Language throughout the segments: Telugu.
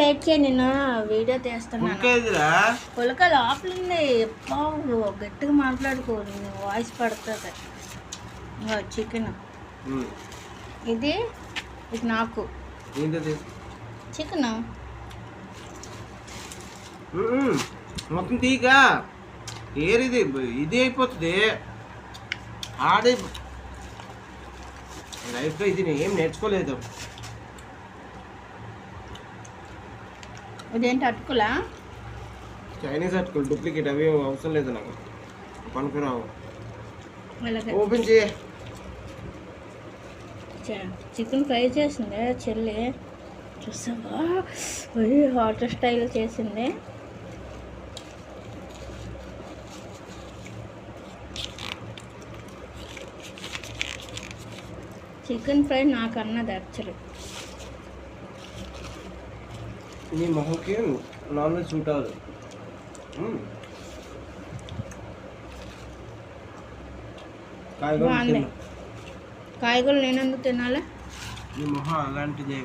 వెయిట్ చేయి, నేను వీడియో తీస్తున్నాను. పులక లోపల ఉంది. గట్టిగా మాట్లాడుకో, నేను వాయిస్ పడుతుంది. ఇంకా చికెన్ ఇది నాకు చికెన్ మొత్తం తీగ ఏరిది ఇది అయిపోతుంది. ఆడే లైఫ్లో ఇది ఏం నేర్చుకోలేదు. ఇదేంటి అటుకులా? చైనీస్ అటుకులు డూప్లికేట్, అవి అవసరం లేదు నాకు, పనుకురావు. ఓపెన్ చేయ. చికెన్ ఫ్రై చేసిందే చెల్లి, చూసావా? హాట్ స్టైల్ చేసింది. చికెన్ ఫ్రై నాకు అన్నది యాక్చువల్లీ. నీ మొహంకి నాన్ వెజ్ సూట్ అవ్వదు. కాయగూరలు నేను ఎందుకు తినాలి? నీ మొహం అలాంటిదే.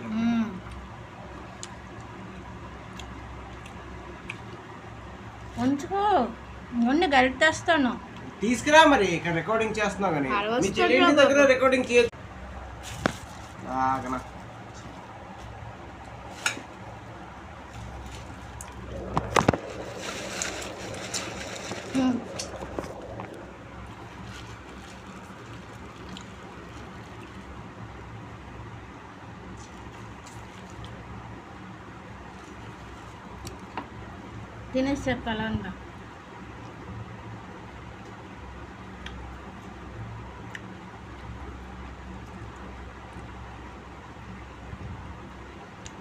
ఉంచుకో, మొన్న గరిటేస్తాను. తీసుకురా. మరి ఇక్కడ రికార్డింగ్ చేస్తున్నావు కానీ మీ చెల్లి దగ్గర రికార్డింగ్ చేయొచ్చు. తినేసి చెప్పాలా అంట.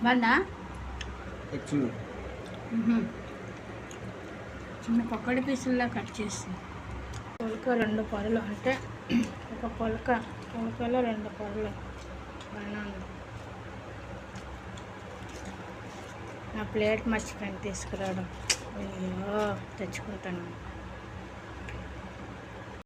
బాగుందా? చిన్న పకోడీ పీసుల్లా కట్ చేసి పులక 2 పొరలు, అంటే ఒక పులకలో 2 పొరలు బాగానే. నా ప్లేట్ మర్చిపోయాను తీసుకురావడం. అయ్యో, తెచ్చుకుంటాను.